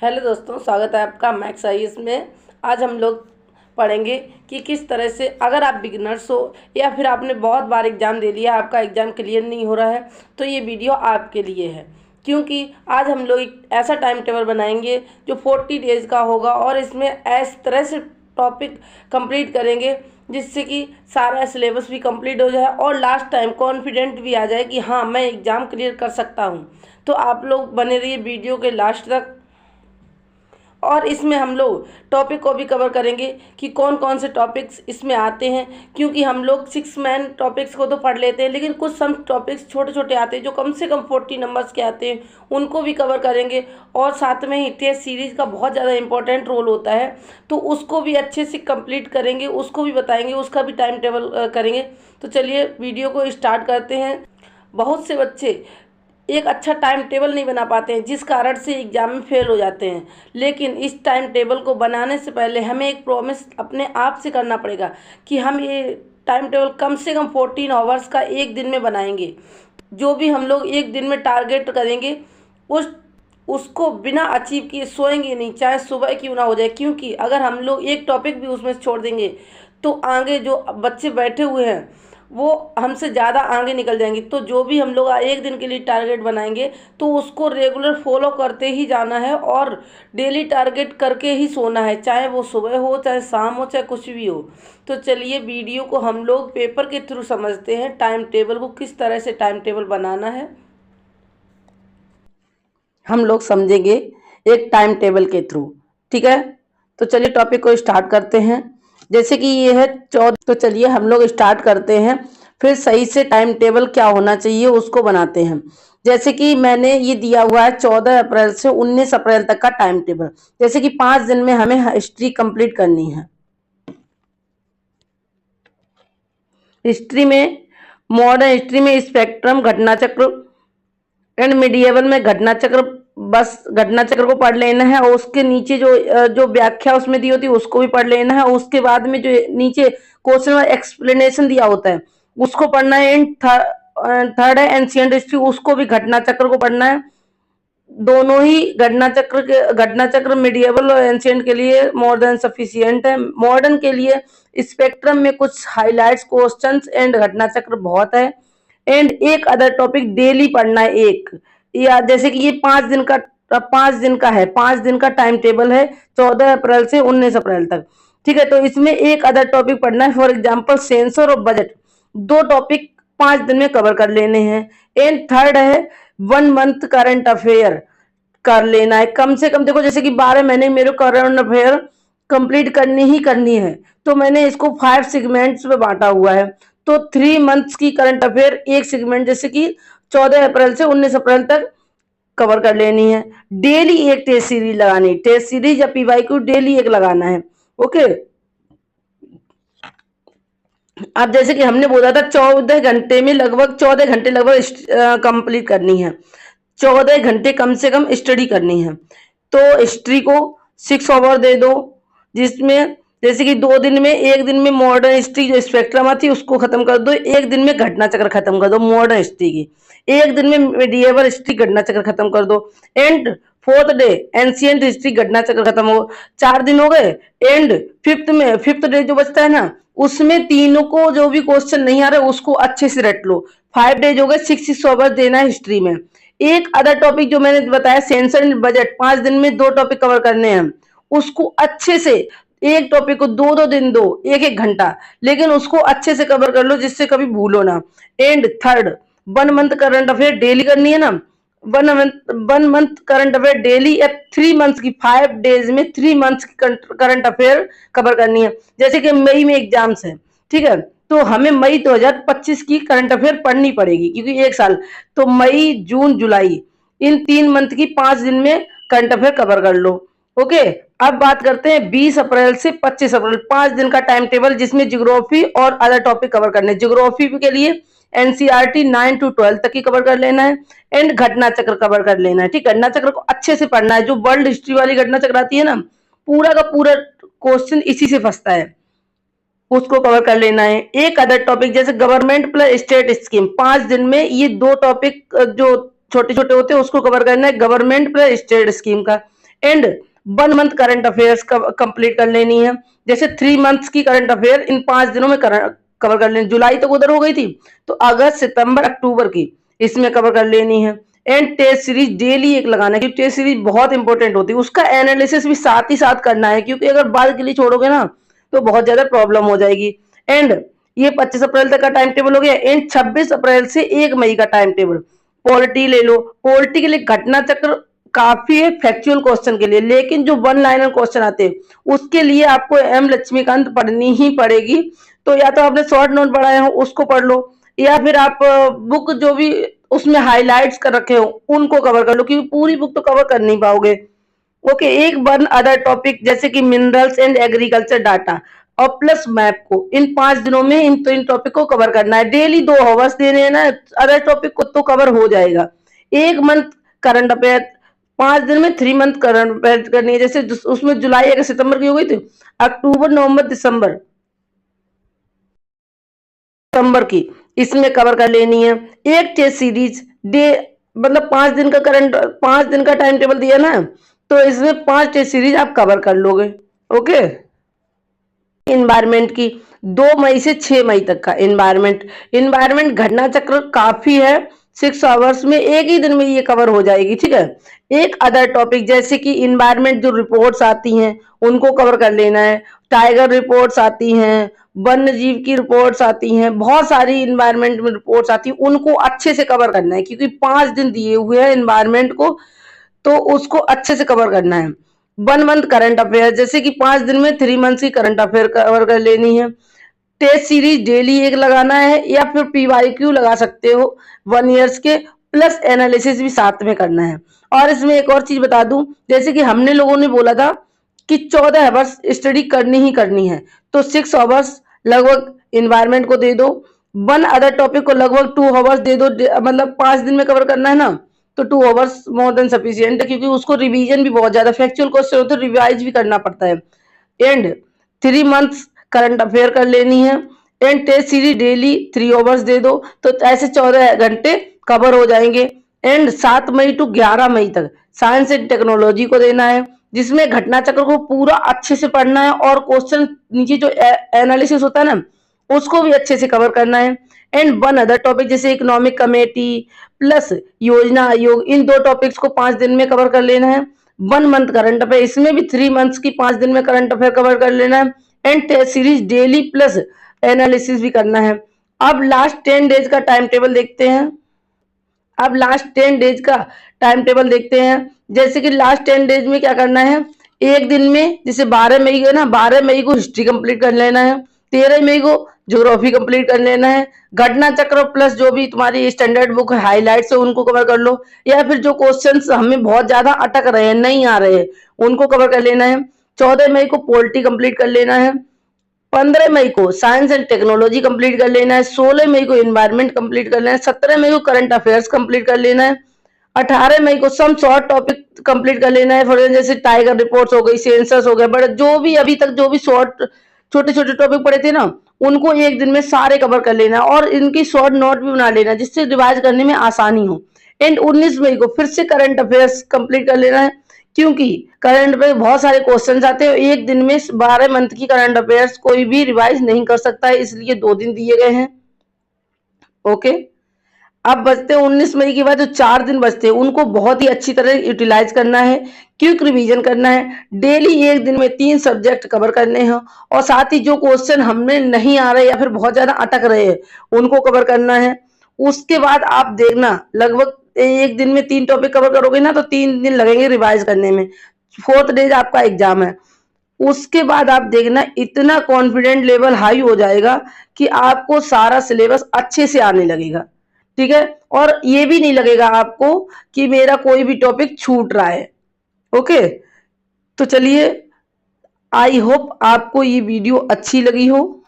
Hello दोस्तों, स्वागत है आपका मैक्स आईएएस में। आज हम लोग पढ़ेंगे कि किस तरह से अगर आप बिगिनर्स हो या फिर आपने बहुत बार एग्ज़ाम दे लिया, आपका एग्ज़ाम क्लियर नहीं हो रहा है, तो ये वीडियो आपके लिए है। क्योंकि आज हम लोग एक ऐसा टाइम टेबल बनाएंगे जो 40 डेज़ का होगा और इसमें इस तरह से टॉपिक कंप्लीट करेंगे जिससे कि सारा सिलेबस भी कंप्लीट हो जाए और लास्ट टाइम कॉन्फिडेंट भी आ जाए कि हाँ, मैं एग्ज़ाम क्लियर कर सकता हूँ। तो आप लोग बने रहिए वीडियो के लास्ट तक। और इसमें हम लोग टॉपिक को भी कवर करेंगे कि कौन कौन से टॉपिक्स इसमें आते हैं, क्योंकि हम लोग 6 मैन टॉपिक्स को तो पढ़ लेते हैं, लेकिन कुछ सम टॉपिक्स छोटे छोटे आते हैं जो कम से कम 40 नंबर्स के आते हैं, उनको भी कवर करेंगे। और साथ में ही टेस्ट सीरीज़ का बहुत ज़्यादा इंपॉर्टेंट रोल होता है, तो उसको भी अच्छे से कंप्लीट करेंगे, उसको भी बताएंगे, उसका भी टाइम टेबल करेंगे। तो चलिए वीडियो को स्टार्ट करते हैं। बहुत से बच्चे एक अच्छा टाइम टेबल नहीं बना पाते हैं, जिस कारण से एग्ज़ाम में फेल हो जाते हैं। लेकिन इस टाइम टेबल को बनाने से पहले हमें एक प्रॉमिस अपने आप से करना पड़ेगा कि हम ये टाइम टेबल कम से कम 14 आवर्स का एक दिन में बनाएंगे। जो भी हम लोग एक दिन में टारगेट करेंगे उसको बिना अचीव किए सोएंगे नहीं, चाहे सुबह क्यों ना हो जाए। क्योंकि अगर हम लोग एक टॉपिक भी उसमें छोड़ देंगे तो आगे जो बच्चे बैठे हुए हैं वो हमसे ज़्यादा आगे निकल जाएंगे। तो जो भी हम लोग एक दिन के लिए टारगेट बनाएंगे तो उसको रेगुलर फॉलो करते ही जाना है और डेली टारगेट करके ही सोना है, चाहे वो सुबह हो, चाहे शाम हो, चाहे कुछ भी हो। तो चलिए वीडियो को हम लोग पेपर के थ्रू समझते हैं, टाइम टेबल को किस तरह से टाइम टेबल बनाना है हम लोग समझेंगे एक टाइम टेबल के थ्रू। ठीक है, तो चलिए टॉपिक को स्टार्ट करते हैं। जैसे कि ये है 14, तो चलिए हम लोग स्टार्ट करते हैं। फिर सही से टाइम टेबल क्या होना चाहिए उसको बनाते हैं। जैसे कि मैंने ये दिया हुआ है 14 अप्रैल से 19 अप्रैल तक का टाइम टेबल। जैसे कि 5 दिन में हमें हिस्ट्री कंप्लीट करनी है। हिस्ट्री में, मॉडर्न हिस्ट्री में स्पेक्ट्रम, घटना चक्र एंड मिडिएवल में घटना चक्र, बस घटना चक्र को पढ़ लेना है और उसके नीचे जो व्याख्या उसमें दी होती है उसको भी पढ़ लेना है। उसके बाद में जो नीचे क्वेश्चन और एक्सप्लेनेशन दिया होता है उसको पढ़ना है। इन थर्ड है एंशिएंट हिस्ट्री, उसको भी घटना चक्र को पढ़ना है। दोनों ही घटना चक्र मिडिएवल और एंशिएंट के लिए मोर देन सफिशिएंट है। मॉडर्न के लिए स्पेक्ट्रम में कुछ हाइलाइट्स, क्वेश्चंस एंड घटना चक्र बहुत है। एंड एक अदर टॉपिक डेली पढ़ना है एक, या जैसे कि ये 5 दिन का है, 5 दिन का टाइम टेबल है 14 अप्रैल से 19 अप्रैल तक। ठीक है, तो इसमें एक अदर टॉपिक पढ़ना है। फॉर एग्जाम्पल सेंसर और बजट, 2 टॉपिक 5 दिन में कवर कर लेने हैं। एंड थर्ड है 1 मंथ करंट अफेयर कर लेना है कम से कम। देखो जैसे कि 12 महीने मेरे करंट अफेयर कंप्लीट करनी ही करनी है, तो मैंने इसको 5 सेगमेंट्स में बांटा हुआ है। तो 3 मंथ्स की करंट अफेयर एक सेगमेंट, जैसे कि 14 अप्रैल से 19 अप्रैल तक कवर कर लेनी है। डेली एक टेस्ट सीरीज लगानी, टेस्ट सीरीज या पीवाईक्यू डेली एक लगाना है। ओके, अब जैसे कि हमने बोला था 14 घंटे में लगभग 14 घंटे लगभग कंप्लीट करनी है, 14 घंटे कम से कम स्टडी करनी है। तो हिस्ट्री को 6 आवर दे दो, जिसमें जैसे कि 2 दिन में, एक दिन में मॉडर्न हिस्ट्री जो स्पेक्ट्रम आती है उसको खत्म कर दो, एक दिन में घटना चक्र खत्म कर दो मॉडर्न हिस्ट्री की, एक दिन में मिडिएवल हिस्ट्री घटना चक्र खत्म कर दो। And 4th day ancient history घटना चक्र खत्म हो, 4 दिन हो गए। एंड 5th डे जो बचता है ना, उसमें तीनों को जो भी क्वेश्चन नहीं आ रहे उसको अच्छे से रट लो। 5 डेज हो गए, 6 आवर देना है हिस्ट्री में। एक अदर टॉपिक जो मैंने बताया सेंसर एंड बजट, 5 दिन में 2 टॉपिक कवर करने हैं, उसको अच्छे से, एक टॉपिक को 2 दिन दो, 1 घंटा, लेकिन उसको अच्छे से कवर कर लो जिससे कभी भूलो ना। And third 1 month current affair daily करनी है ना, 1 मंथ करंट अफेयर डेली, या 3 मंथ्स की 5 डेज में 3 मंथ्स की करंट अफेयर कवर करनी है। जैसे कि मई में एग्जाम्स है, ठीक है, तो हमें मई 2025 की करंट अफेयर पढ़नी पड़ेगी क्योंकि 1 साल, तो मई, जून, जुलाई, इन 3 मंथ की 5 दिन में करंट अफेयर कवर कर लो। ओके, अब बात करते हैं 20 अप्रैल से 25 अप्रैल, 5 दिन का टाइम टेबल, जिसमें ज्योग्राफी और अदर टॉपिक कवर करने हैं। ज्योग्राफी के लिए एनसीईआरटी 9 to 12 तक ही कवर कर लेना है। एंड घटना चक्र कवर कर लेना है। ठीक, घटना चक्र को अच्छे से पढ़ना है। जो वर्ल्ड हिस्ट्री वाली घटना चक्र आती है ना, पूरा का पूरा क्वेश्चन इसी से फंसता है, उसको कवर कर लेना है। एक अदर टॉपिक जैसे गवर्नमेंट प्लस स्टेट स्कीम, 5 दिन में ये 2 टॉपिक जो छोटे छोटे होते हैं उसको कवर करना है, गवर्नमेंट प्लस स्टेट स्कीम का। And 1 month current affairs complete कर लेनी है। जैसे 3 मंथ्स की करंट अफेयर इन 5 दिनों में कवर कर लेनी। जुलाई तक उधर हो गई थी, तो अगस्त सितंबर अक्टूबर की इसमें कवर कर लेनी है। एंड टेस्ट सीरीज डेली एक लगाना है, क्योंकि टेस्ट सीरीज बहुत इंपॉर्टेंट होती है, उसका एनालिसिस भी साथ ही साथ करना है, क्योंकि अगर बाद के लिए छोड़ोगे ना तो बहुत ज्यादा प्रॉब्लम हो जाएगी। एंड ये 25 अप्रैल तक का टाइम टेबल हो गया। एंड 26 अप्रैल से 1 मई का टाइम टेबल। पॉलिटी ले लो, पॉलिटी के लिए घटना चक्र काफी है फैक्चुअल क्वेश्चन के लिए, लेकिन जो 1 लाइनर क्वेश्चन आते हैं उसके लिए आपको एम लक्ष्मीकांत पढ़नी ही पड़ेगी। तो या तो आपने शॉर्ट नोट पढ़ाए हो उसको पढ़ लो, या फिर आप बुक जो भी उसमें हाईलाइट्स कर रखे हो उनको कवर कर लो, क्योंकि पूरी बुक तो कवर कर नहीं पाओगे। ओके, एक वन अदर टॉपिक जैसे कि मिनरल्स एंड एग्रीकल्चर डाटा और प्लस मैप को इन 5 दिनों में इन टॉपिक को कवर करना है। डेली 2 आवर्स देने हैं ना, अदर टॉपिक को तो कवर हो जाएगा। 1 मंथ करंट अफेयर 5 दिन में 3 मंथ करंट अफेयर करनी है। जैसे उसमें जुलाई अगस्त सितंबर की हो गई थी, अक्टूबर नवंबर दिसंबर की इसमें कवर कर लेनी है। एक टेस्ट सीरीज डे, मतलब 5 दिन का 5 दिन का टाइम टेबल दिया ना, तो इसमें 5 टेस्ट सीरीज आप कवर कर लोगे। ओके, इन्वायरमेंट की 2 मई से 6 मई तक का इन्वायरमेंट घटना चक्र काफी है, 6 आवर्स में एक ही दिन में ये कवर हो जाएगी। ठीक है, एक अदर टॉपिक जैसे कि इन्वायरमेंट जो रिपोर्ट्स आती हैं उनको कवर कर लेना है। टाइगर रिपोर्ट्स आती हैं, वन्य जीव की रिपोर्ट्स आती हैं, बहुत सारी इन्वायरमेंट में रिपोर्ट्स आती हैं, उनको अच्छे से कवर करना है, क्योंकि 5 दिन दिए हुए हैं इन्वायरमेंट को, तो उसको अच्छे से कवर करना है। 1 मंथ करंट अफेयर जैसे कि 5 दिन में 3 मंथ्स की करंट अफेयर कवर कर लेनी है। टेस्ट सीरीज डेली एक लगाना है, या फिर PYQ लगा सकते हो 1 ईयर्स के, प्लस एनालिसिस भी साथ में करना है। और इसमें एक और चीज बता दूं, जैसे कि हमने लोगों ने बोला था कि 14 आवर्स स्टडी करनी ही करनी है, तो 6 आवर्स लगभग इन्वायरमेंट को दे दो, 1 अदर टॉपिक को लगभग 2 आवर्स दे दो। मतलब 5 दिन में कवर करना है ना, तो 2 आवर्स मोर देन सफिशियंट है, क्योंकि उसको रिवीजन भी बहुत ज्यादा फैक्चुअल क्वेश्चन होते हैं, रिवाइज भी करना पड़ता है। एंड 3 मंथ्स करंट अफेयर कर लेनी है। And test series daily 3 hours दे दो, तो ऐसे 14 घंटे कवर हो जाएंगे। एंड 7 मई टू 11 मई तक साइंस एंड टेक्नोलॉजी को देना है, जिसमें घटना चक्र को पूरा अच्छे से पढ़ना है, और क्वेश्चन नीचे जो एनालिसिस होता है ना उसको भी अच्छे से कवर करना है। एंड 1 अदर टॉपिक जैसे इकोनॉमिक कमेटी प्लस योजना आयोग, इन 2 टॉपिक्स को 5 दिन में कवर कर लेना है। 1 मंथ करंट अफेयर, इसमें भी 3 मंथ्स की 5 दिन में करंट अफेयर कवर कर लेना है। And test series daily plus analysis भी करना है। अब लास्ट 10 डेज का टाइम टेबल देखते हैं। अब लास्ट 10 डेज का टाइम टेबल देखते हैं। जैसे कि लास्ट 10 डेज में क्या करना है, एक दिन में जैसे 12 मई है ना, 12 मई को हिस्ट्री कंप्लीट कर लेना है, 13 मई को ज्योग्राफी कंप्लीट कर लेना है। घटना चक्र प्लस जो भी तुम्हारी स्टैंडर्ड बुक हाईलाइट्स है उनको कवर कर लो, या फिर जो क्वेश्चंस हमें बहुत ज्यादा अटक रहे हैं, नहीं आ रहे हैं, उनको कवर कर लेना है। 14 मई को पॉलिटी कंप्लीट कर लेना है। 15 मई को साइंस एंड टेक्नोलॉजी कंप्लीट कर लेना है। 16 मई को इन्वायरमेंट कंप्लीट कर लेना है। 17 मई को करंट अफेयर्स कंप्लीट कर लेना है। 18 मई को सम शॉर्ट टॉपिक कंप्लीट कर लेना है, फॉर जैसे टाइगर रिपोर्ट्स हो गई, सेंसस हो गए, बट जो भी अभी तक जो भी शॉर्ट छोटे छोटे टॉपिक पढ़े थे ना उनको एक दिन में सारे कवर कर लेना, और इनकी शॉर्ट नोट भी बना लेना जिससे रिवाइज करने में आसानी हो। एंड 19 मई को फिर से करंट अफेयर्स कंप्लीट कर लेना है, क्योंकि करंट पे बहुत सारे क्वेश्चन आते हैं, एक दिन में 12 मंथ की करंट अफेयर्स कोई भी रिवाइज नहीं कर सकता है, इसलिए 2 दिन दिए गए हैं। ओके, अब बचते हैं 19 मई के बाद जो 4 दिन बचते हैं उनको बहुत ही अच्छी तरह यूटिलाइज करना है, क्विक रिवीजन करना है। डेली एक दिन में 3 सब्जेक्ट कवर करने हैं, और साथ ही जो क्वेश्चन हमें नहीं आ रहे या फिर बहुत ज्यादा अटक रहे हैं उनको कवर करना है। उसके बाद आप देखना लगभग एक दिन में 3 टॉपिक कवर करोगे ना, तो 3 दिन लगेंगे रिवाइज करने में। 4th डे आपका एग्जाम है। उसके बाद आप देखना इतना कॉन्फिडेंट लेवल हाई हो जाएगा कि आपको सारा सिलेबस अच्छे से आने लगेगा। ठीक है, और ये भी नहीं लगेगा आपको कि मेरा कोई भी टॉपिक छूट रहा है। ओके, तो चलिए, आई होप आपको ये वीडियो अच्छी लगी हो।